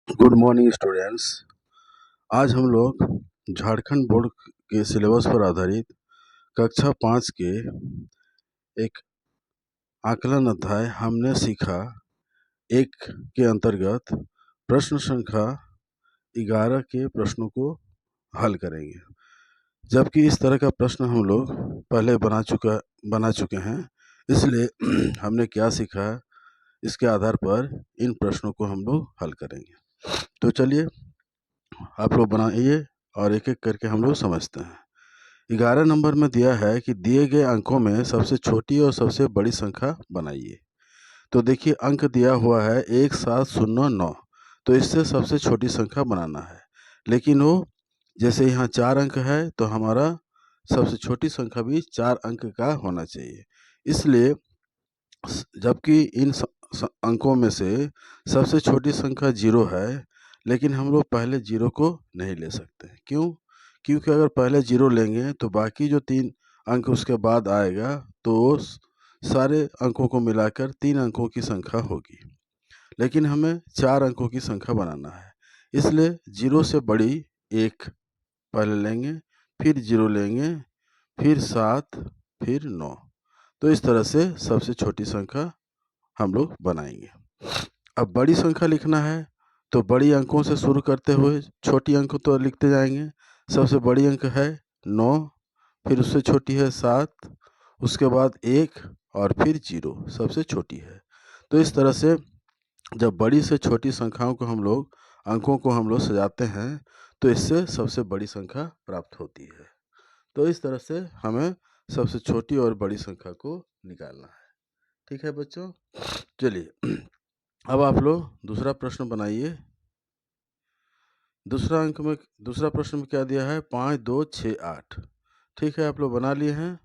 Good morning students. आज हम लोग झारखंड बोर्ड के सिलेबस पर आधारित कक्षा 5 के एक आकलन अध्याय हमने सीखा एक के अंतर्गत प्रश्न संख्या 11 के प्रश्नों को हल करेंगे। जबकि इस तरह का प्रश्न हम लोग पहले बना चुके हैं, इसलिए हमने क्या सीखा इसके आधार पर इन प्रश्नों को हम लोग हल करेंगे। तो चलिए आप लोग बनाइए और एक एक करके हम लोग समझते हैं। 11 नंबर में दिया है कि दिए गए अंकों में सबसे छोटी और सबसे बड़ी संख्या बनाइए। तो देखिए अंक दिया हुआ है 1709, तो इससे सबसे छोटी संख्या बनाना है। लेकिन वो जैसे यहाँ 4 अंक है तो हमारा सबसे छोटी संख्या भी 4 अंक का होना चाहिए। इसलिए जबकि इन अंकों में से सबसे छोटी संख्या 0 है, लेकिन हम लोग पहले 0 को नहीं ले सकते। क्यों? क्योंकि अगर पहले 0 लेंगे तो बाकी जो 3 अंक उसके बाद आएगा तो सारे अंकों को मिलाकर 3 अंकों की संख्या होगी। लेकिन हमें 4 अंकों की संख्या बनाना है, इसलिए 0 से बड़ी 1 पहले लेंगे, फिर 0 लेंगे, फिर 7, फिर 9। तो इस तरह से सबसे छोटी संख्या हम लोग बनाएंगे। अब बड़ी संख्या लिखना है तो बड़ी अंकों से शुरू करते हुए छोटी अंक तो लिखते जाएंगे। सबसे बड़ी अंक है 9, फिर उससे छोटी है 7, उसके बाद 1 और फिर 0 सबसे छोटी है। तो इस तरह से जब बड़ी से छोटी संख्याओं को हम लोग अंकों को हम लोग सजाते हैं तो इससे सबसे बड़ी संख्या प्राप्त होती है। तो इस तरह से हमें सबसे छोटी और बड़ी संख्या को निकालना है। ठीक है बच्चों, चलिए अब आप लोग दूसरा प्रश्न बनाइए। दूसरा प्रश्न में क्या दिया है? 5, 2, 6, 8। ठीक है, आप लोग बना लिए हैं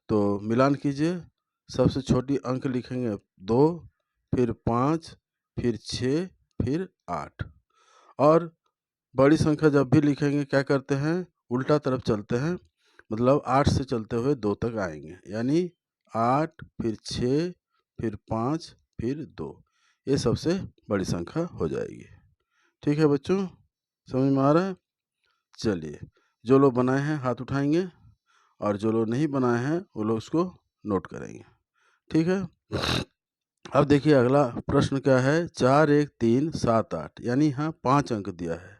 तो मिलान कीजिए। सबसे छोटी अंक लिखेंगे 2, फिर 5, फिर 6, फिर 8। और बड़ी संख्या जब भी लिखेंगे क्या करते हैं? उल्टा तरफ चलते हैं, मतलब 8 से चलते हुए 2 तक आएंगे, यानी 8, फिर 6, फिर 5, फिर 2। ये सबसे बड़ी संख्या हो जाएगी। ठीक है बच्चों, समझ में आ रहा है? चलिए, जो लोग बनाए हैं हाथ उठाएंगे और जो लोग नहीं बनाए हैं वो लोग उसको नोट करेंगे। ठीक है, अब देखिए अगला प्रश्न क्या है? 4, 1, 3, 7, 8, यानी यहाँ 5 अंक दिया है।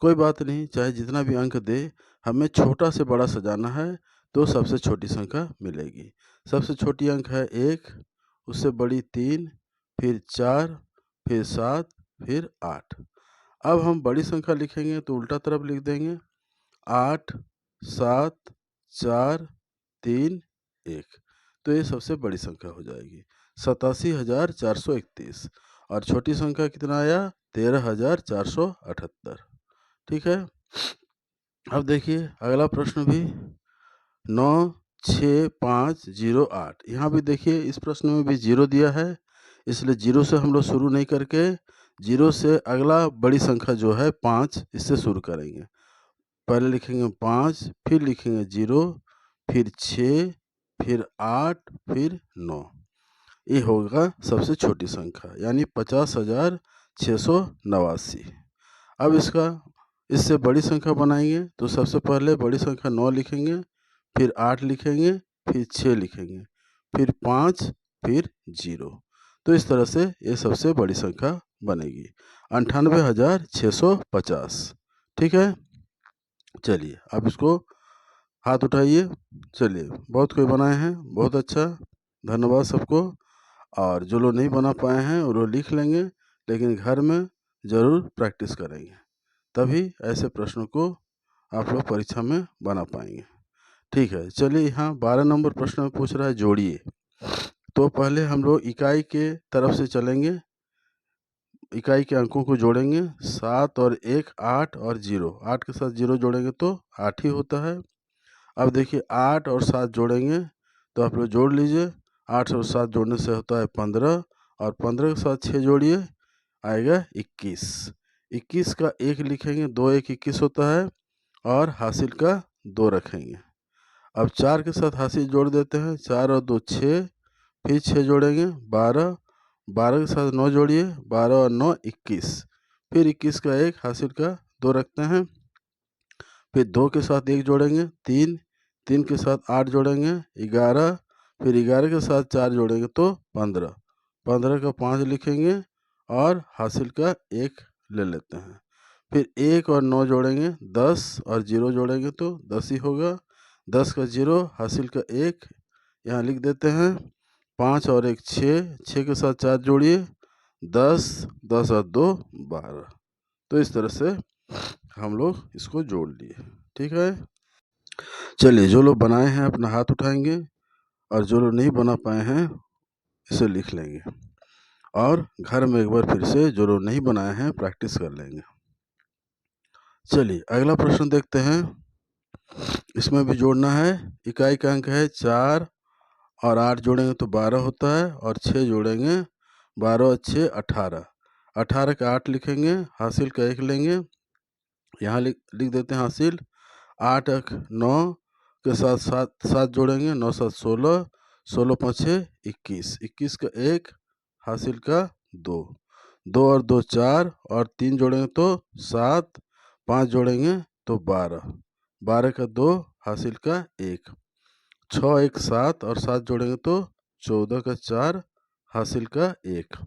कोई बात नहीं, चाहे जितना भी अंक दे, हमें छोटा से बड़ा सजाना है तो सबसे छोटी संख्या मिलेगी। सबसे छोटी अंक है 1, उससे बड़ी 3, फिर 4, फिर 7, फिर 8। अब हम बड़ी संख्या लिखेंगे तो उल्टा तरफ लिख देंगे, 8, 7, 4, 3, 1। तो ये सबसे बड़ी संख्या हो जाएगी 87,431। और छोटी संख्या कितना आया? 13,478। ठीक है, अब देखिए अगला प्रश्न भी 9, 6, 5, 0, 8। यहाँ भी देखिए इस प्रश्न में भी 0 दिया है, इसलिए 0 से हम लोग शुरू नहीं करके 0 से अगला बड़ी संख्या जो है 5, इससे शुरू करेंगे। पहले लिखेंगे 5, फिर लिखेंगे 0, फिर 6, फिर 8, फिर 9। ये होगा सबसे छोटी संख्या, यानी 50,689। अब इससे बड़ी संख्या बनाएंगे तो सबसे पहले बड़ी संख्या 9 लिखेंगे, फिर 8 लिखेंगे, फिर 6 लिखेंगे, फिर 5, फिर 0। तो इस तरह से ये सबसे बड़ी संख्या बनेगी 98,650। ठीक है, चलिए अब इसको हाथ उठाइए। चलिए, बहुत कोई बनाए हैं, बहुत अच्छा, धन्यवाद सबको। और जो लोग नहीं बना पाए हैं वो लोग लिख लेंगे, लेकिन घर में ज़रूर प्रैक्टिस करेंगे, तभी ऐसे प्रश्नों को आप लोग परीक्षा में बना पाएंगे। ठीक है, चलिए यहाँ 12 नंबर प्रश्न में पूछ रहा है जोड़िए। तो पहले हम लोग इकाई के तरफ से चलेंगे, इकाई के अंकों को जोड़ेंगे। 7 और 1 8 और 0, 8 के साथ 0 जोड़ेंगे तो 8 ही होता है। अब देखिए 8 और 7 जोड़ेंगे तो आप लोग जोड़ लीजिए, 8 और 7 जोड़ने से होता है 15, और 15 के साथ 6 जोड़िए आएगा 21। 21 का 1 लिखेंगे, 2 1 21 होता है, और हासिल का 2 रखेंगे। अब 4 के साथ हासिल जोड़ देते हैं, 4 और 2 6, फिर 6 जोड़ेंगे 12, 12 के साथ 9 जोड़िए, 12 और 9 21, फिर 21 का 1 हासिल का 2 रखते हैं, फिर 2 के साथ 1 जोड़ेंगे 3, 3 के साथ 8 जोड़ेंगे 11, फिर 11 के साथ 4 जोड़ेंगे तो 15, 15 का 5 लिखेंगे और हासिल का 1 ले लेते हैं। फिर 1 और 9 जोड़ेंगे 10 और 0 जोड़ेंगे तो 10 ही होगा। 10 का 0 हासिल का 1 यहाँ लिख देते हैं। 5 और 1 6, 6 के साथ 4 जोड़िए 10, 10 और 2 12। तो इस तरह से हम लोग इसको जोड़ लिए। ठीक है, चलिए जो लोग बनाए हैं अपना हाथ उठाएंगे और जो लोग नहीं बना पाए हैं इसे लिख लेंगे और घर में एक बार फिर से जो लोग नहीं बनाए हैं प्रैक्टिस कर लेंगे। चलिए अगला प्रश्न देखते हैं। इसमें भी जोड़ना है। इकाई का अंक है 4 और 8 जोड़ेंगे तो 12 होता है और 6 जोड़ेंगे 12 और 6 18, 18 का 8 लिखेंगे, हासिल का 1 लेंगे, यहाँ लिख देते हैं हासिल। 8 अंक 9 के साथ 7 जोड़ेंगे 9 7 16, 16 5 6 21, 21 का 1 हासिल का 2, 2 और 2 4 और 3 जोड़ेंगे तो 7, 5 जोड़ेंगे तो 12, 12 का 2 हासिल का 1, 6 1 7 और 7 जोड़ेंगे तो 14 का 4 हासिल का 1,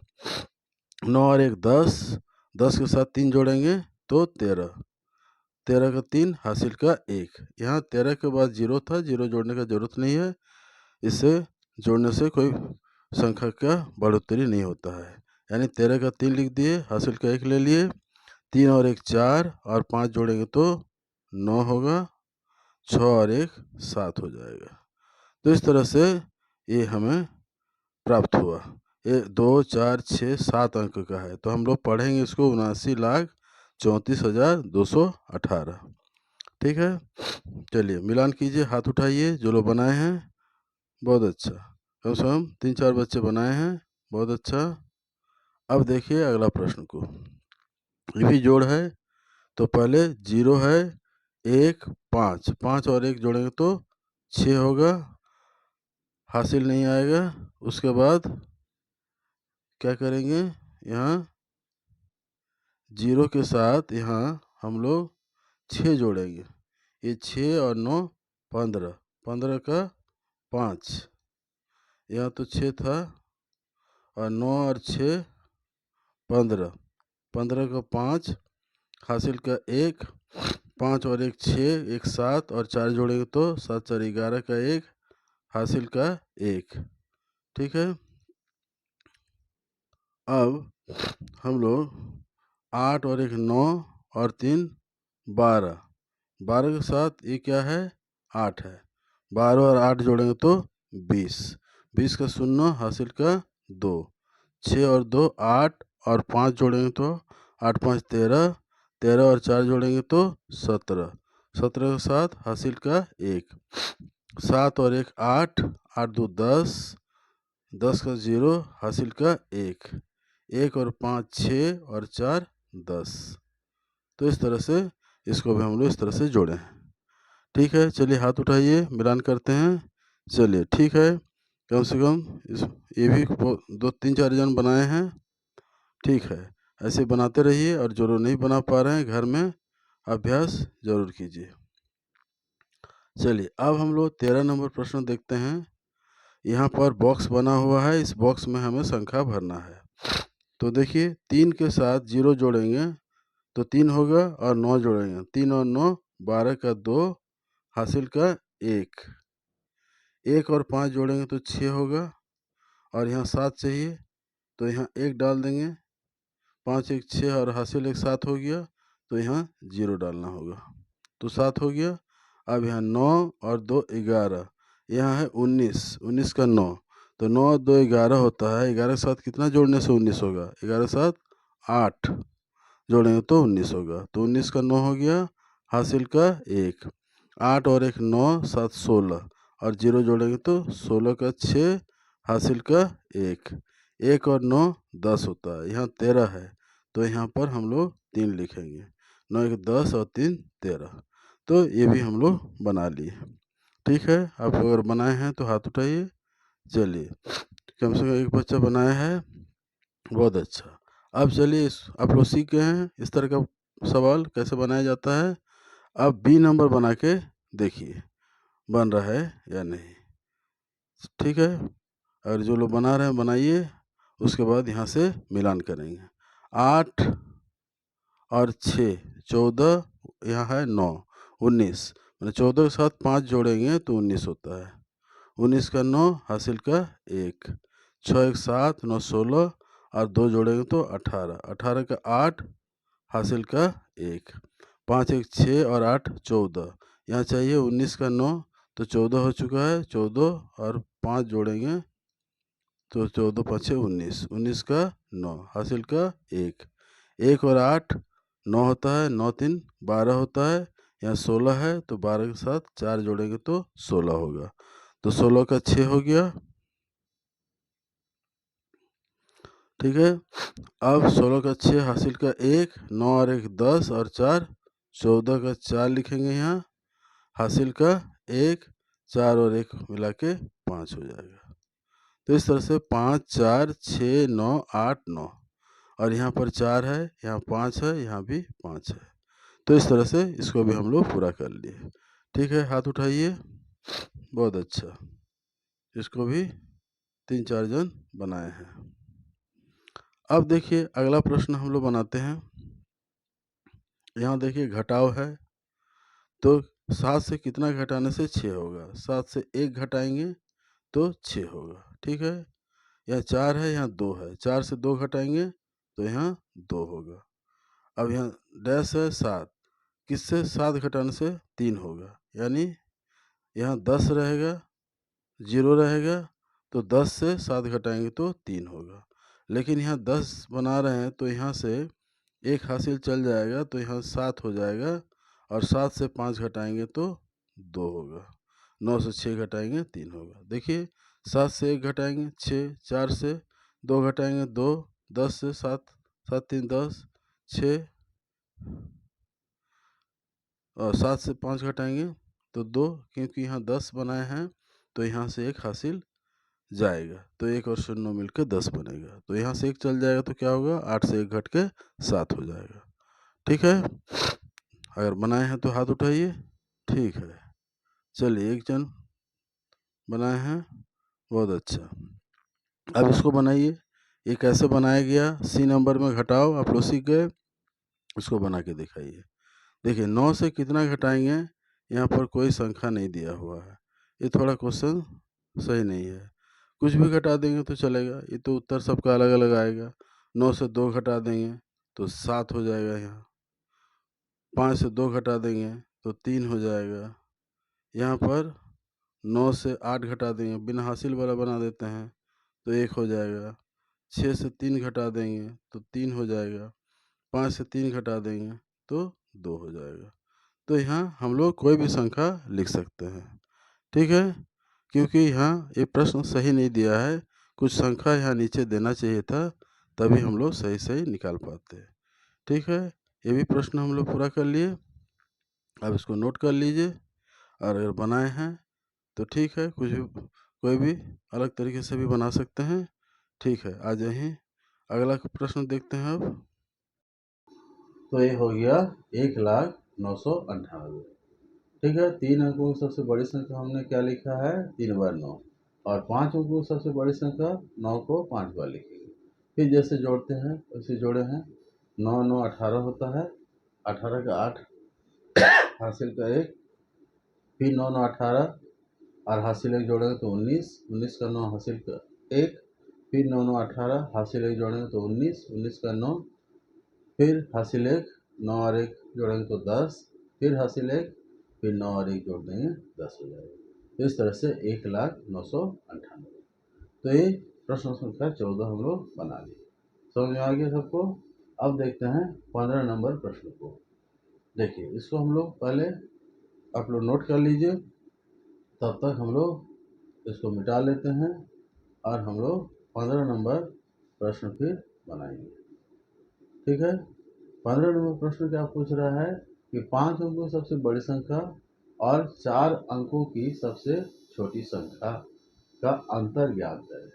9 और 1 10, 10 के साथ 3 जोड़ेंगे तो 13, 13 का 3 हासिल का 1। यहाँ 13 के बाद 0 था, 0 जोड़ने का ज़रूरत नहीं है, इसे जोड़ने से कोई संख्या का बढ़ोतरी नहीं होता है। यानी 13 का 3 लिख दिए, हासिल का 1 ले लिए, 3 और 1 4 और 5 जोड़ेंगे तो 9 होगा, 6 और 1 7 हो जाएगा। तो इस तरह से ये हमें प्राप्त हुआ। ये 2 4 6 7 अंक का है, तो हम लोग पढ़ेंगे इसको 79,34,218। ठीक है, चलिए मिलान कीजिए, हाथ उठाइए जो लोग बनाए हैं। बहुत अच्छा, कम से कम 3-4 बच्चे बनाए हैं, बहुत अच्छा। अब देखिए अगला प्रश्न को, ये भी जोड़ है। तो पहले 0 है, 1 5, 5 और 1 जोड़ेंगे तो 6 होगा, हासिल नहीं आएगा। उसके बाद क्या करेंगे, यहाँ 0 के साथ यहाँ हम लोग 6 जोड़ेंगे, ये 6 और 9 15, 15 का 5, यहाँ तो 6 था और 9 और 6 15, 15 का 5 हासिल का 1, 5 और 1 6, 1 7 और 4 जोड़ेंगे तो 7 4 11 का 1 हासिल का 1। ठीक है, अब हम लोग 8 और 1 9 और 3 12, 12 के साथ ये क्या है 8 है, 12 और 8 जोड़ेंगे तो 20, 20 का 0 हासिल का 2, 6 और 2 8 और 5 जोड़ेंगे तो 8 5 13, 13 और 4 जोड़ेंगे तो 17, 17 के साथ हासिल का 1, 7 और 1 8, 8 2 10, 10 का 0 हासिल का 1, 1 और 5 6 और 4 10। तो इस तरह से इसको भी हम लोग इस तरह से जोड़े हैं। ठीक है, चलिए हाथ उठाइए, मिलान करते हैं। चलिए ठीक है, कम से कम इस ये भी 2-3-4 जन बनाए हैं। ठीक है, ऐसे बनाते रहिए और जो लोग नहीं बना पा रहे हैं घर में अभ्यास जरूर कीजिए। चलिए अब हम लोग 13 नंबर प्रश्न देखते हैं। यहाँ पर बॉक्स बना हुआ है, इस बॉक्स में हमें संख्या भरना है। तो देखिए 3 के साथ 0 जोड़ेंगे तो 3 होगा और 9 जोड़ेंगे, 3 और 9 12 का 2 हासिल का 1, 1 और 5 जोड़ेंगे तो 6 होगा और यहाँ 7 चाहिए तो यहाँ 1 डाल देंगे, 5 1 6 और हासिल 1 7 हो गया, तो यहाँ 0 डालना होगा, तो 7 हो गया। अब यहाँ 9 और 2 11, यहाँ है 19, 19 का 9, तो 9 और 2 11 होता है, 11 के साथ कितना जोड़ने से 19 होगा, 11 के साथ 8 जोड़ेंगे तो 19 होगा, तो 19 का 9 हो गया, हासिल का 1, 8 और 1 9 7 16 और 0 जोड़ेंगे तो 16 का 6 हासिल का 1, 1 और 9 10 होता है, यहाँ 13 है तो यहाँ पर हम लोग 3 लिखेंगे, 9 1 10 और 3 13। तो ये भी हम लोग बना लिए। ठीक है, आप अगर बनाए हैं तो हाथ उठाइए। चलिए कम से कम एक बच्चा बनाया है, बहुत अच्छा। अब चलिए आप लोग सीख गए हैं इस तरह का सवाल कैसे बनाया जाता है। अब बी नंबर बना के देखिए बन रहा है या नहीं। ठीक है, अगर जो लोग बना रहे हैं बनाइए, उसके बाद यहाँ से मिलान करेंगे। 8 और 6 14, यहाँ है 9 19, मैंने 14 के साथ 5 जोड़ेंगे तो 19 होता है। 19 का 9 हासिल का 1, 6 एक 7 9 16 और 2 जोड़ेंगे तो 18, 18 का 8 हासिल का 1, 5 एक 6 और 8 14, यहाँ चाहिए 19 का 9 तो 14 हो चुका है। 14 और 5 जोड़ेंगे तो 14 5 19, 19 का 9 हासिल का 1, 1 और 8 9 होता है, 9 3 12 होता है, यहाँ 16 है तो 12 के साथ 4 जोड़ेंगे तो 16 होगा। तो 16 का 6 हो गया। ठीक है, अब 16 का 6 हासिल का 1, 9 और 1 10 और 4 14 का 4 लिखेंगे यहाँ हासिल का 1, 4 और 1 मिला के 5 हो जाएगा। तो इस तरह से 5 4 6 9 8 9 और यहाँ पर 4 है, यहाँ 5 है, यहाँ भी 5 है। तो इस तरह से इसको भी हम लोग पूरा कर लिए। ठीक है, हाथ उठाइए। बहुत अच्छा, इसको भी 3-4 जन बनाए हैं। अब देखिए अगला प्रश्न हम लोग बनाते हैं। यहाँ देखिए घटाव है, तो 7 से कितना घटाने से 6 होगा। 7 से 1 घटाएंगे तो 6 होगा। ठीक है, यहाँ 4 है, यहाँ 2 है, 4 से 2 घटाएंगे तो यहाँ 2 होगा। अब यहाँ डैश है 7, किससे 7 घटाने से 3 होगा, यानी यहाँ 10 रहेगा, 0 रहेगा, तो 10 से 7 घटाएंगे तो 3 होगा। लेकिन यहाँ 10 बना रहे हैं तो यहाँ से 1 हासिल चल जाएगा तो यहाँ 7 हो जाएगा, और 7 से 5 घटाएंगे तो 2 होगा। 9 से 6 घटाएंगे 3 होगा। देखिए 7 से 1 घटाएंगे 6, 4 से 2 घटाएंगे 2, 10 से 7, 7 3 10, 6 और 7 से 5 घटाएंगे तो 2, क्योंकि यहाँ 10 बनाए हैं तो यहाँ से 1 हासिल जाएगा, तो 1 और 0 मिलकर 10 बनेगा। तो यहाँ से 1 चल जाएगा तो क्या होगा, 8 से 1 घट के 7 हो जाएगा। ठीक है, अगर बनाए हैं तो हाथ उठाइए। ठीक है, चलिए एक जन बनाए हैं, बहुत अच्छा। अब इसको बनाइए। ये कैसे बनाया गया, सी नंबर में घटाओ आप लोग सीख गए, इसको बना के दिखाइए। देखिए 9 से कितना घटाएंगे, यहाँ पर कोई संख्या नहीं दिया हुआ है, ये थोड़ा क्वेश्चन सही नहीं है। कुछ भी घटा देंगे तो चलेगा, ये तो उत्तर सबका अलग अलग आएगा। 9 से 2 घटा देंगे तो 7 हो जाएगा, यहाँ 5 से 2 घटा देंगे तो 3 हो जाएगा। यहाँ पर 9 से 8 घटा देंगे, बिना हासिल वाला बना देते हैं तो 1 हो जाएगा। 6 से 3 घटा देंगे तो 3 हो जाएगा। 5 से 3 घटा देंगे तो 2 हो जाएगा। तो यहाँ हम लोग कोई भी संख्या लिख सकते हैं। ठीक है, क्योंकि यहाँ ये प्रश्न सही नहीं दिया है, कुछ संख्या यहाँ नीचे देना चाहिए था, तभी हम लोग सही सही निकाल पाते। ठीक है, ये भी प्रश्न हम लोग पूरा कर लिए। अब इसको नोट कर लीजिए, और अगर बनाए हैं तो ठीक है, कुछ भी कोई भी अलग तरीके से भी बना सकते हैं। ठीक है, आ जाइए अगला प्रश्न देखते हैं अब। तो ये हो गया 1,09,98। ठीक है, 3 अंकों की सबसे बड़ी संख्या हमने क्या लिखा है, 3 बार 9, और 5 अंकों की सबसे बड़ी संख्या 9 को 5 बार लिखेंगे। फिर जैसे जोड़ते हैं वैसे जोड़े हैं। 9 9 18 होता है, 18 का 8 हासिल का 1, फिर 9 9 18 और हासिल 1 जोड़ेंगे तो 19, 19 का 9 हासिल का 1, फिर 9 9 18 हासिल 1 जोड़ेंगे तो 19, 19 का 9, फिर हासिल 1, 9 और 1 जोड़ेंगे तो 10, फिर हासिल 1, फिर 9 और 1 जोड़ देंगे 10 हो जाएगा। तो इस तरह से 1,09,98। तो ये प्रश्न संख्या 14 हम लोग बना लिए। समझ में आ गया सबको। अब देखते हैं 15 नंबर प्रश्न को। देखिए इसको हम लोग पहले आप लोग नोट कर लीजिए, तब तक हम लोग इसको मिटा लेते हैं और हम लोग 15 नंबर प्रश्न फिर बनाएंगे। ठीक है, 15 नंबर प्रश्न क्या पूछ रहा है कि 5 अंकों की सबसे बड़ी संख्या और 4 अंकों की सबसे छोटी संख्या का अंतर ज्ञात करें।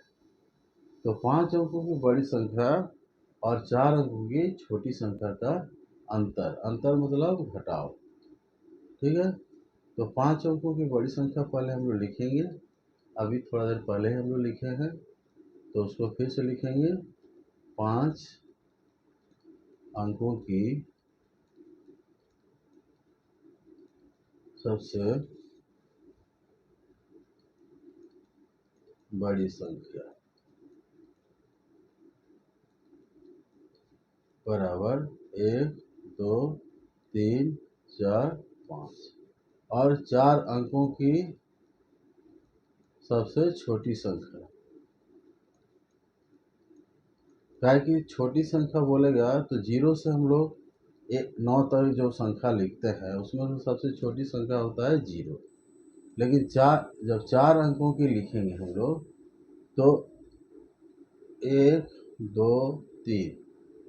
तो 5 अंकों की बड़ी संख्या और 4 अंकों की छोटी संख्या का अंतर। अंतर मतलब घटाव। ठीक है, तो 5 अंकों की बड़ी संख्या पहले हम लोग लिखेंगे। अभी थोड़ा देर पहले हम लोग लिखे हैं, तो उसको फिर से लिखेंगे। 5 अंकों की सबसे बड़ी संख्या बराबर 1, 2, 3, 4, 5। और 4 अंकों की सबसे छोटी संख्या। क्या है कि छोटी संख्या बोलेगा तो 0 से हम लोग 9 तक जो संख्या लिखते हैं उसमें से सबसे छोटी संख्या होता है 0। लेकिन जब 4 अंकों की लिखेंगे हम लोग तो 1, 2, 3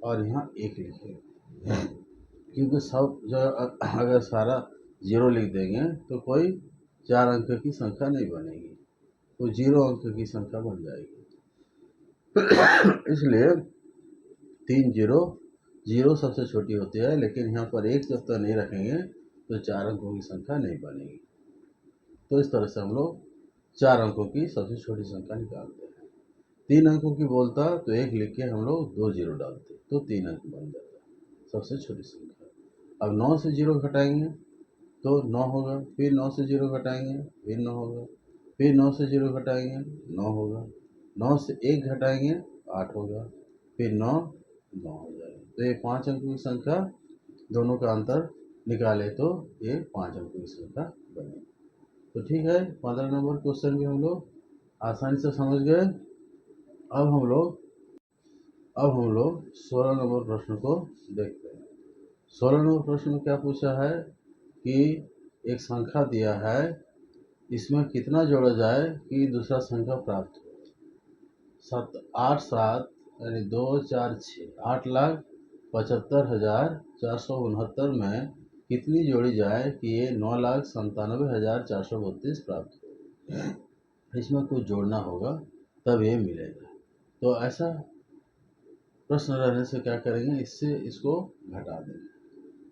और यहाँ 1 लिखेंगे। क्योंकि सब जगह अगर सारा 0 लिख देंगे तो कोई 4 अंक की संख्या नहीं बनेगी, तो 0 अंक की संख्या बन जाएगी। इसलिए 3 0 सबसे छोटी होती है, लेकिन यहाँ पर 1 जब तक नहीं रखेंगे तो 4 अंकों की संख्या नहीं बनेगी। तो इस तरह से हम लोग 4 अंकों की सबसे छोटी संख्या निकालते हैं। 3 अंकों की बोलता तो 1 लिख के हम लोग 2 0 डालते तो 3 अंक बन जाता सबसे छोटी संख्या। अब 9 से 0 घटाएंगे तो 9 होगा, फिर 9 से 0 घटाएंगे फिर 9 होगा, फिर 9 से 0 घटाएंगे 9 होगा, 9 से 1 घटाएंगे 8 होगा, फिर 9 हो जाएगा। तो ये 5 अंकों की संख्या, दोनों का अंतर निकाले तो ये 5 अंकों की संख्या बनेगी। तो ठीक है, 15 नंबर क्वेश्चन भी हम लोग आसानी से समझ गए। अब हम लोग 16 नंबर प्रश्न को देखते हैं। 16 नंबर प्रश्न में क्या पूछा है कि एक संख्या दिया है, इसमें कितना जोड़ा जाए कि दूसरा संख्या प्राप्त हो। 8 7 यानी 2 4 6 8,75,469 में कितनी जोड़ी जाए कि ये 9,97,432 प्राप्त हो। इसमें कुछ जोड़ना होगा तब ये मिलेगा। तो ऐसा प्रश्न रहने से क्या करेंगे, इसको घटा देंगे।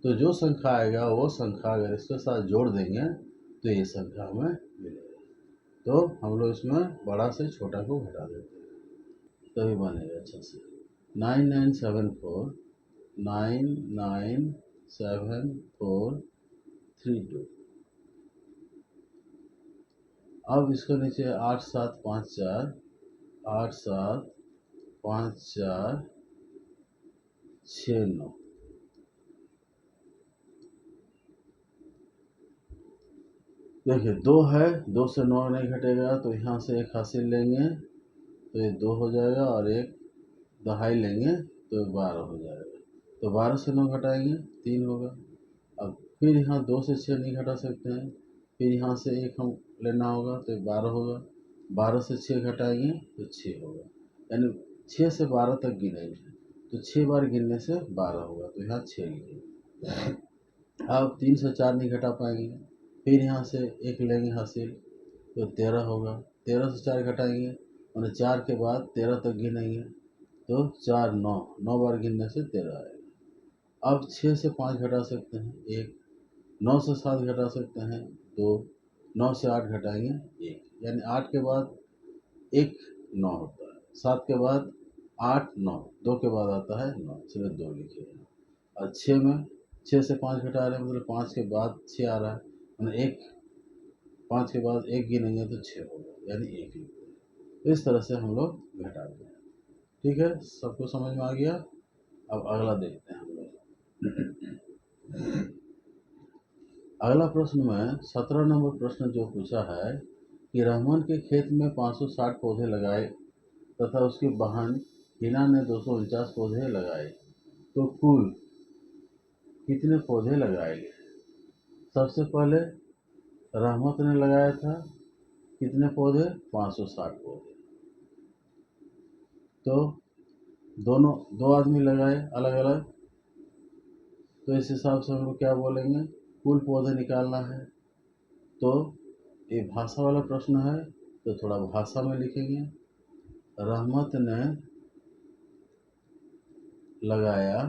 तो जो संख्या आएगा वो संख्या अगर इसके साथ जोड़ देंगे तो ये संख्या हमें मिलेगा। तो हम लोग इसमें बड़ा से छोटा को घटा देते हैं तभी बनेगा अच्छा से। 9974 अब इसको नीचे 8 7 5 4 8 7 5 4 6 9। देखिए 2 है, 2 से 9 नहीं घटेगा तो यहाँ से 1 हासिल लेंगे तो ये 2 हो जाएगा, और 1 दहाई लेंगे तो 12 हो जाएगा। तो 12 से 9 घटाएंगे 3 होगा। अब फिर यहाँ 2 से 6 नहीं घटा सकते हैं, फिर यहाँ से 1 हम लेना होगा तो 12 होगा। 12 से 6 घटाएंगे तो 6 होगा, यानी 6 से 12 तक गिनेंगे तो 6 बार गिनने से 12 होगा, तो यहाँ 6 लिखेंगे। अब 3 से 4 नहीं घटा पाएंगे, फिर यहाँ से 1 लेंगे हासिल तो 13 होगा। 13 से 4 घटाएंगे और 4 के बाद 13 तक गिनेंगे तो 4 9 बार गिनने से 13 आएगा। अब 6 से 5 घटा सकते हैं 1, 9 से 7 घटा सकते हैं 2, 9 से 8 घटाएंगे 1, यानी 8 के बाद 1 9 होता है, 7 के बाद 8 9, 2 के बाद आता है 9, इसलिए 2 लिखे हैं। और 6 से 5 घटा रहे हैं मतलब 5 के बाद 6 आ रहा है, मतलब 1 5 के बाद 1 गिनेंगे तो 6 होगा, यानी 1 लिखते हैं। तो इस तरह से हम लोग घटाते हैं। ठीक है, सबको समझ में आ गया। अब अगला देखते हैं हम लोग। अगला प्रश्न में 17 नंबर प्रश्न जो पूछा है कि रहमान के खेत में 560 पौधे लगाए तथा उसकी बहन हिना ने 249 पौधे लगाए, तो कुल कितने पौधे लगाए गए। सबसे पहले रहमत ने लगाया था कितने पौधे, 560 पौधे। तो दोनों 2 आदमी लगाए अलग अलग, तो इस हिसाब से हम लोग क्या बोलेंगे, कुल पौधे निकालना है। तो ये भाषा वाला प्रश्न है तो थोड़ा भाषा में लिखेंगे। रहमत ने लगाया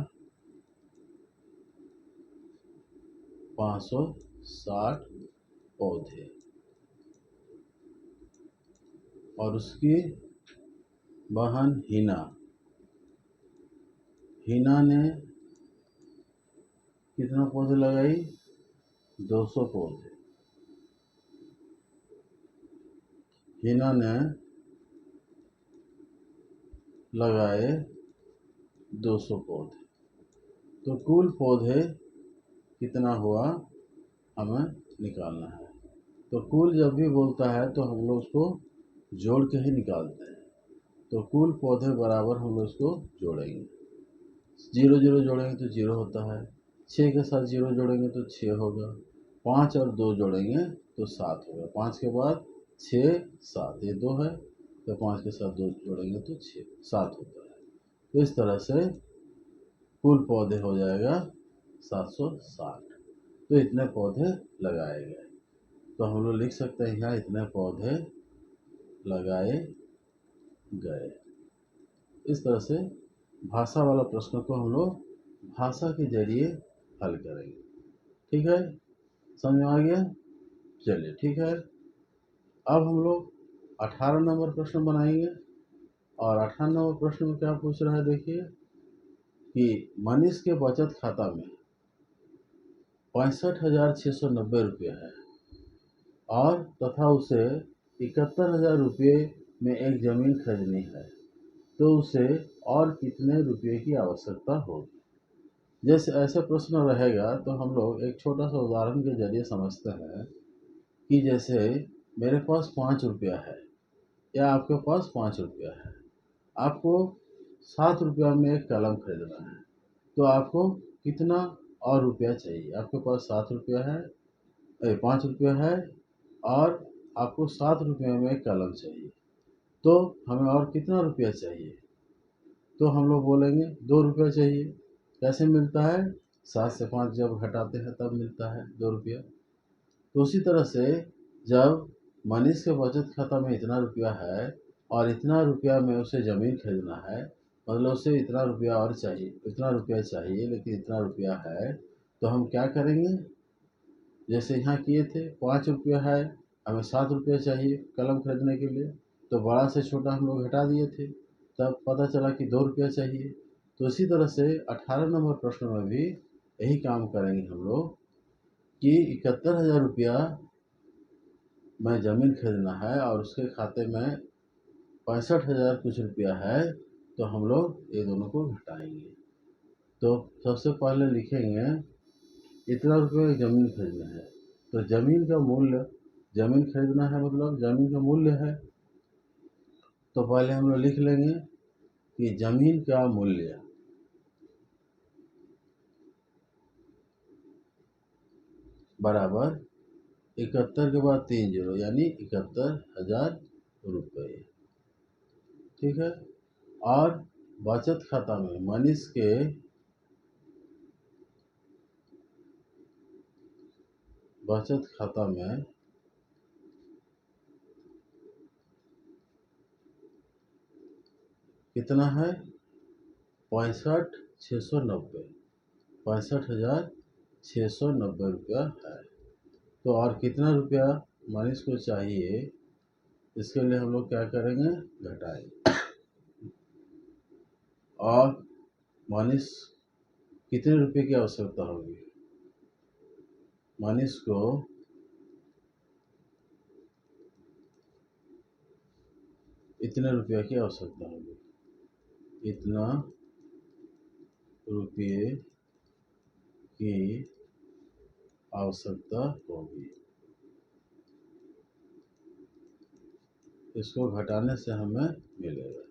560 पौधे और उसकी बहन हिना ने कितना पौधे लगाई? 200 पौधे। हिना ने लगाए 200 पौधे, तो कुल पौधे कितना हुआ हमें निकालना है। तो कुल जब भी बोलता है तो हम लोग उसको जोड़ के ही निकालते हैं। तो कुल पौधे बराबर हम लोग उसको जोड़ेंगे, 0 0 जोड़ेंगे तो 0 होता है, 6 के साथ 0 जोड़ेंगे तो 6 होगा, 5 और 2 जोड़ेंगे तो 7 होगा, 5 के बाद 6 7, ये 2 है, तो 5 के साथ 2 जोड़ेंगे तो 6 7 होता है। तो इस तरह से कुल पौधे हो जाएगा 760। तो इतने पौधे लगाए गए, तो हम लोग लिख सकते हैं यहाँ इतने पौधे लगाए गए। इस तरह से भाषा वाला प्रश्न को हम लोग भाषा के जरिए हल करेंगे। ठीक है, समझ में आ गया? चलिए ठीक है, अब हम लोग 18 नंबर प्रश्न बनाएंगे। और 18 नंबर प्रश्न में क्या पूछ रहा है, देखिए कि मनीष के बचत खाता में 65,690 रुपये है और तथा उसे 71,000 रुपये में एक ज़मीन खरीदनी है, तो उसे और कितने रुपये की आवश्यकता होगी? जैसे ऐसे प्रश्न रहेगा तो हम लोग एक छोटा सा उदाहरण के जरिए समझते हैं कि जैसे मेरे पास 5 रुपया है या आपके पास 5 रुपया है, आपको 7 रुपया में एक कलम खरीदना है, तो आपको कितना और रुपया चाहिए? आपके पास 7 रुपया है, 5 रुपया है और आपको 7 रुपये में एक कलम चाहिए, तो हमें और कितना रुपया चाहिए? तो हम लोग बोलेंगे 2 रुपया चाहिए। कैसे मिलता है? 7 से 5 जब घटाते हैं तब मिलता है 2 रुपया। तो उसी तरह से जब मनीष के बचत खाता में इतना रुपया है और इतना रुपया में उसे ज़मीन खरीदना है, मतलब उसे इतना रुपया और चाहिए, इतना रुपया चाहिए लेकिन इतना रुपया है, तो हम क्या करेंगे? जैसे यहाँ किए थे, 5 रुपया है, हमें 7 रुपया चाहिए कलम खरीदने के लिए, तो बड़ा से छोटा हम लोग घटा दिए थे, तब पता चला कि 2 रुपया चाहिए। तो इसी तरह से 18 नंबर प्रश्न में भी यही काम करेंगे हम लोग कि 71,000 रुपया में ज़मीन खरीदना है और उसके खाते में 65,000 कुछ रुपया है, तो हम लोग ये दोनों को घटाएंगे। तो सबसे पहले लिखेंगे इतना रुपये की ज़मीन खरीदना है, तो ज़मीन का मूल्य, ज़मीन खरीदना है मतलब ज़मीन का मूल्य है, तो पहले हम लोग लिख लेंगे कि ज़मीन का मूल्य बराबर 71 के बाद 3 जीरो यानी 71,000 रुपये। ठीक है, और बचत खाता में मनीष के बचत खाता में कितना है? 65,690, 65,690 रुपया है। तो और कितना रुपया मनीष को चाहिए, इसके लिए हम लोग क्या करेंगे? घटाएंगे। और मनीष कितने रुपए की आवश्यकता होगी? मनीष को इतने रुपये की आवश्यकता होगी, इतना रुपये की आवश्यकता होगी। इसको घटाने से हमें मिलेगा,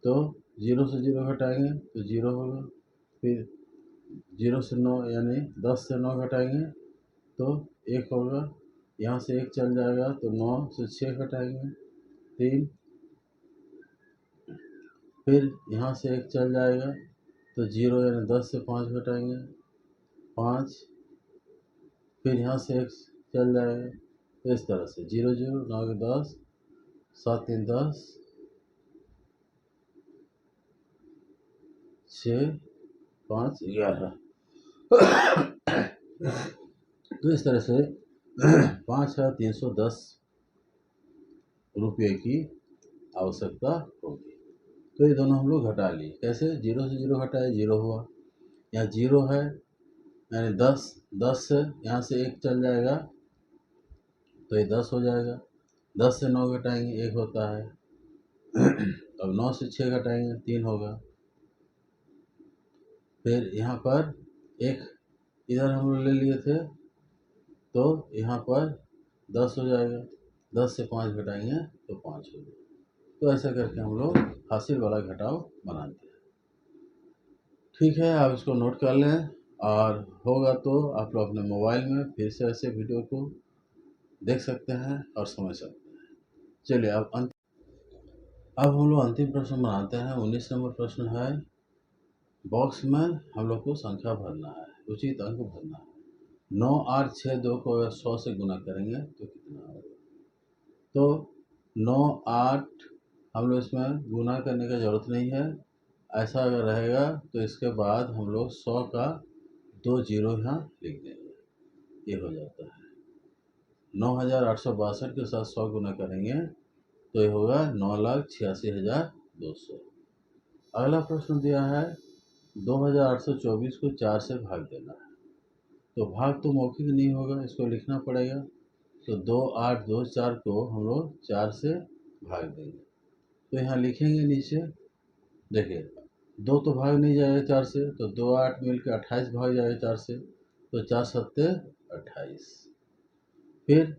तो 0 से 0 घटाएंगे तो 0 होगा, फिर 0 से 9 यानी 10 से 9 घटाएंगे तो 1 होगा, यहाँ से 1 चल जाएगा तो 9 से 6 घटाएंगे 3, फिर यहाँ से 1 चल जाएगा तो 0 यानी 10 से 5 घटाएंगे 5, फिर यहाँ से 1 चल जाएगा, तो इस तरह से 0 0 9 के 10, 7 3 10, 6 5 11। तो इस तरह से 5,310 रुपये की आवश्यकता होगी। तो ये दोनों हम लोग घटा लिए। कैसे? 0 से 0 घटाए, 0 हुआ। यहाँ 0 है यानी 10 से यहाँ से 1 चल जाएगा तो ये 10 हो जाएगा। 10 से 9 घटाएंगे 1 होता है। अब 9 से 6 घटाएंगे 3 होगा। फिर यहाँ पर एक इधर हम लोग ले लिए थे तो यहाँ पर 10 हो जाएगा। 10 से 5 घटाएंगे तो 5 हो जाएगा। तो ऐसा करके हम लोग हासिल वाला घटाव बनाते हैं। ठीक है, आप इसको नोट कर लें और होगा तो आप लोग अपने मोबाइल में फिर से ऐसे वीडियो को देख सकते हैं और समझ सकते हैं। चलिए अब हम लोग अंतिम प्रश्न बनाते हैं। 19 नंबर प्रश्न है, बॉक्स में हम लोग को संख्या भरना है, उचित अंक भरना है। 9 8 6 2 को अगर 100 से गुना करेंगे तो कितना होगा? तो 9 8 हम लोग इसमें गुना करने का ज़रूरत नहीं है। ऐसा अगर रहेगा तो इसके बाद हम लोग 100 का 2 जीरो यहाँ लिख देंगे, ये हो जाता है। 9,862 के साथ 100 गुना करेंगे तो ये होगा 9,86,200। अगला प्रश्न दिया है 2,824 को 4 से भाग देना है। तो भाग तो मौखिक नहीं होगा, इसको लिखना पड़ेगा। तो 2 8 2 4 को हम लोग 4 से भाग देंगे। तो यहाँ लिखेंगे नीचे, देखिए 2 तो भाग नहीं जाएगा 4 से, तो 2 8 मिलकर 28 भाग जाएगा 4 से, तो 4 सत्ते 28। फिर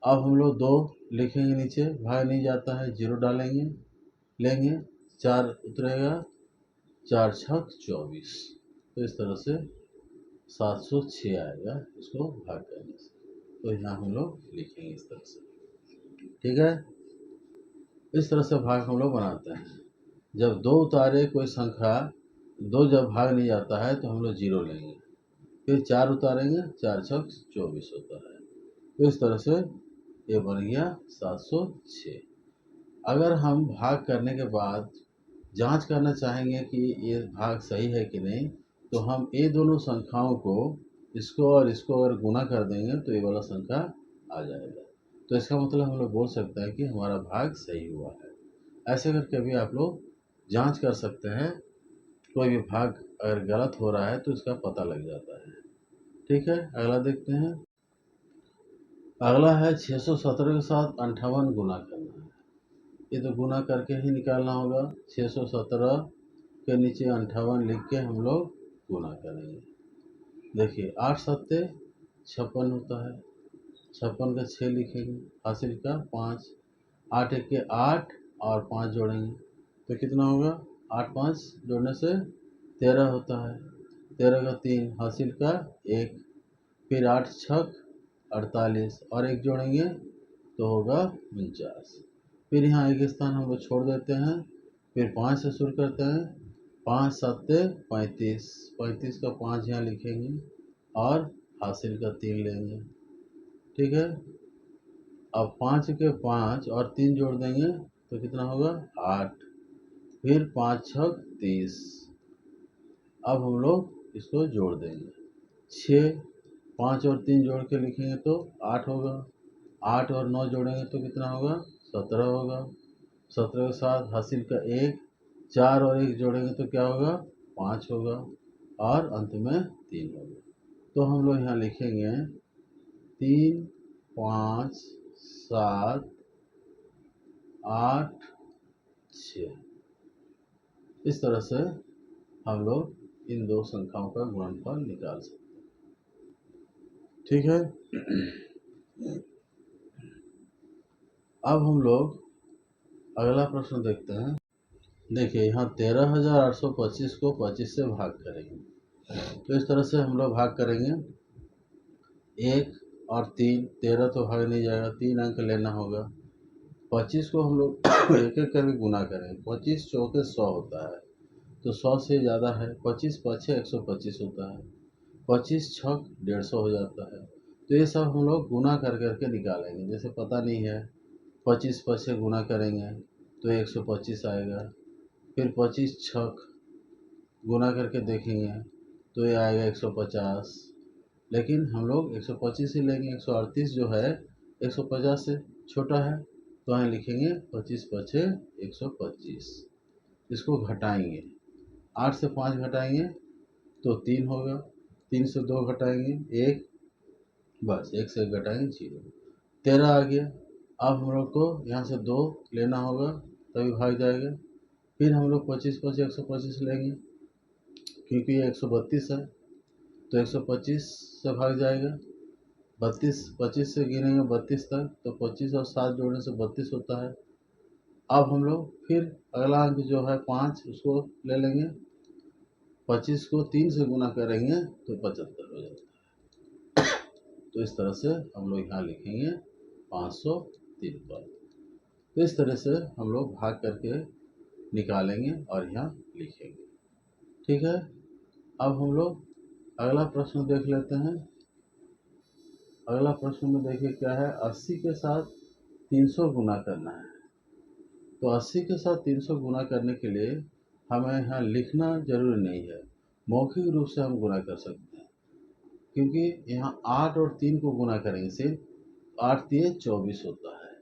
अब हम लोग 2 लिखेंगे नीचे, भाग नहीं जाता है, 0 डालेंगे, लेंगे 4 उतरेगा, 4 छक 24। तो इस तरह से 706 आएगा इसको भाग करने से। तो यहाँ हम लोग लिखेंगे इस तरह से। ठीक है, इस तरह से भाग हम लोग बनाते हैं। जब 2 उतारे कोई संख्या, 2 जब भाग नहीं जाता है तो हम लोग 0 लेंगे, फिर 4 उतारेंगे, 4 छक 24 होता है। तो इस तरह से ये बन गया 706। अगर हम भाग करने के बाद जांच करना चाहेंगे कि ये भाग सही है कि नहीं, तो हम ये दोनों संख्याओं को, इसको और इसको अगर गुना कर देंगे तो ये वाला संख्या आ जाएगा। तो इसका मतलब हम लोग बोल सकते हैं कि हमारा भाग सही हुआ है। ऐसे करके भी आप लोग जांच कर सकते हैं। कोई भी भाग अगर गलत हो रहा है तो इसका पता लग जाता है। ठीक है, अगला देखते हैं। अगला है 617 के साथ 58 गुना करना है। ये तो गुना करके ही निकालना होगा। 617 के नीचे 58 लिख के हम लोग गुना करेंगे। देखिए 8 सत्ते 56 होता है, 56 का 6 लिखेंगे, हासिल का 5, 8 एक के 8 और 5 जोड़ेंगे तो कितना होगा? 8 5 जोड़ने से 13 होता है, 13 का 3, हासिल का 1, फिर 8 छक 48 और 1 जोड़ेंगे तो होगा 49। फिर यहाँ एक स्थान हम लोग छोड़ देते हैं, फिर 5 से शुरू करते हैं। 5 सत्ते 35, 35 का 5 यहाँ लिखेंगे और हासिल का 3 लेंगे। ठीक है, अब 5 के 5 और 3 जोड़ देंगे तो कितना होगा? 8, फिर 5 छक 30। अब हम लोग इसको जोड़ देंगे, 6, 5 और 3 जोड़ के लिखेंगे तो 8 होगा, 8 और 9 जोड़ेंगे तो कितना होगा? 17 होगा, 17 के साथ हासिल का 1, 4 और 1 जोड़ेंगे तो क्या होगा? 5 होगा और अंत में 3 होगा। तो हम लोग यहाँ लिखेंगे 3 5 7 8 6। इस तरह से हम लोग इन दो संख्याओं का गुणनफल निकाल सकते हैं। ठीक है, अब हम लोग अगला प्रश्न देखते हैं। देखिए यहाँ 13,825 को 25 से भाग करेंगे। तो इस तरह से हम लोग भाग करेंगे, 1 और 3, 13 तो भाग नहीं जाएगा, 3 अंक लेना होगा। 25 को हम लोग एक एक करके गुना करेंगे। 25 चौके 100 होता है, तो 100 से ज़्यादा है। 25 पछे 125 होता है, 25 छक 150 हो जाता है। तो ये सब हम लोग गुना कर करके निकालेंगे। जैसे पता नहीं है, 25 पछे गुना करेंगे तो 125 आएगा, फिर 25 छक गुना करके देखेंगे तो ये आएगा 150, लेकिन हम लोग 125 ही लेंगे। 138 जो है 150 से छोटा है, तो यहाँ लिखेंगे 25 पचे 125। इसको घटाएंगे, 8 से 5 घटाएंगे तो 3 होगा, 3 से 2 घटाएंगे 1, बस 1 से 1 घटाएंगे 0, 13 आ गया। अब हम लोग को यहाँ से 2 लेना होगा तभी भाग जाएगा। फिर हम लोग 25 पचे 125 लेंगे, क्योंकि ये 132 है तो 125 से भाग जाएगा। 25 से गिनेंगे 32 तक, तो 25 और 7 जोड़ने से 32 होता है। अब हम लोग फिर अगला अंक जो है 5, उसको ले लेंगे। 25 को 3 से गुना करेंगे तो 75 हो जाता है। तो इस तरह से हम लोग यहाँ लिखेंगे 553। तो इस तरह से हम लोग भाग करके निकालेंगे और यहाँ लिखेंगे। ठीक है, अब हम लोग अगला प्रश्न देख लेते हैं। अगला प्रश्न में देखिए क्या है, 80 के साथ 300 गुना करना है। तो 80 के साथ 300 गुना करने के लिए हमें यहाँ लिखना जरूरी नहीं है, मौखिक रूप से हम गुना कर सकते हैं। क्योंकि यहाँ 8 और 3 को गुना करेंगे, सिर्फ 8 3 24 होता है,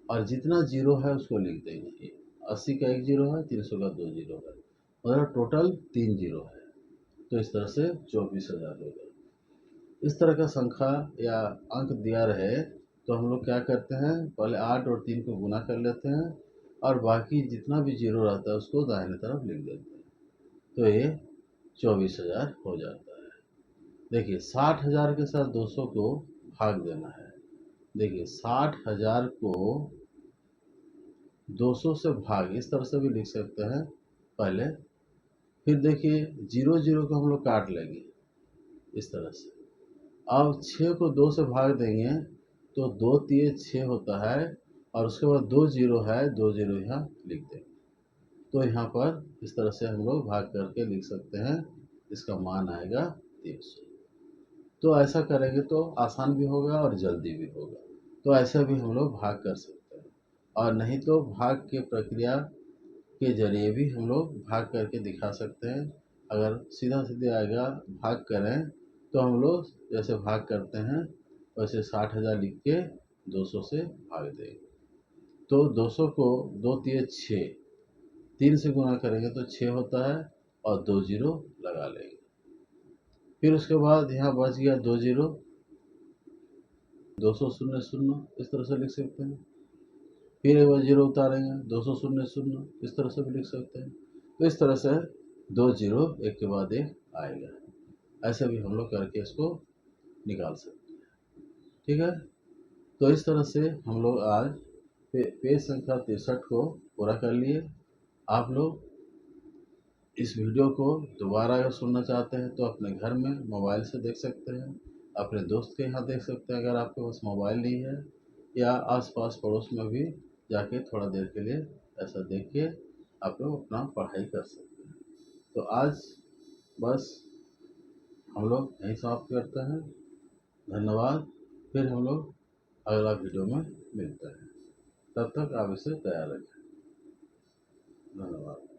और जितना जीरो है उसको लिख देंगे। 80 का 1 जीरो है, 300 का 2 जीरो है, मतलब टोटल 3 जीरो है। तो इस तरह से 24,000 होगा। इस तरह का संख्या या अंक दिया रहे तो हम लोग क्या करते हैं, पहले 8 और 3 को गुना कर लेते हैं और बाकी जितना भी जीरो रहता है उसको दाहिने तरफ लिख देते हैं, तो ये 24,000 हो जाता है। देखिए 60,000 के साथ 200 को भाग देना है। देखिए 60,000 को 200 से भाग, इस तरह से भी लिख सकते हैं पहले। फिर देखिए 0 0 को हम लोग काट लेंगे इस तरह से। अब 6 को 2 से भाग देंगे तो 2 3 6 होता है, और उसके बाद 2 जीरो है, 2 जीरो यहाँ लिख देंगे। तो यहाँ पर इस तरह से हम लोग भाग करके लिख सकते हैं, इसका मान आएगा 300। तो ऐसा करेंगे तो आसान भी होगा और जल्दी भी होगा। तो ऐसा भी हम लोग भाग कर सकते हैं, और नहीं तो भाग के प्रक्रिया के जरिए भी हम लोग भाग करके दिखा सकते हैं। अगर सीधा सीधे आएगा भाग करें तो हम लोग जैसे भाग करते हैं वैसे 60,000 लिख के 200 से भाग देंगे। तो 200 को 2 3 6, 3 से गुना करेंगे तो 6 होता है, और 2 जीरो लगा लेंगे। फिर उसके बाद यहाँ बच गया 2 जीरो, 200 0 0 इस तरह से लिख सकते हैं। फिर एक बार जीरो उतारेंगे, 200 0 0 इस तरह से भी लिख सकते हैं। तो इस तरह से 2 जीरो एक के बाद एक आएगा। ऐसे भी हम लोग करके इसको निकाल सकते हैं। ठीक है, तो इस तरह से हम लोग आज पेज संख्या 63 को पूरा कर लिए। आप लोग इस वीडियो को दोबारा अगर सुनना चाहते हैं तो अपने घर में मोबाइल से देख सकते हैं, अपने दोस्त के यहाँ देख सकते हैं अगर आपके पास मोबाइल नहीं है, या आसपास पड़ोस में भी जाके थोड़ा देर के लिए ऐसा देख के आप लोग अपना पढ़ाई कर सकते हैं। तो आज बस हम लोग यहीं समाप्त करते हैं। धन्यवाद। फिर हम लोग अगला वीडियो में मिलते हैं, तब तक आप इसे तैयार रखें। धन्यवाद।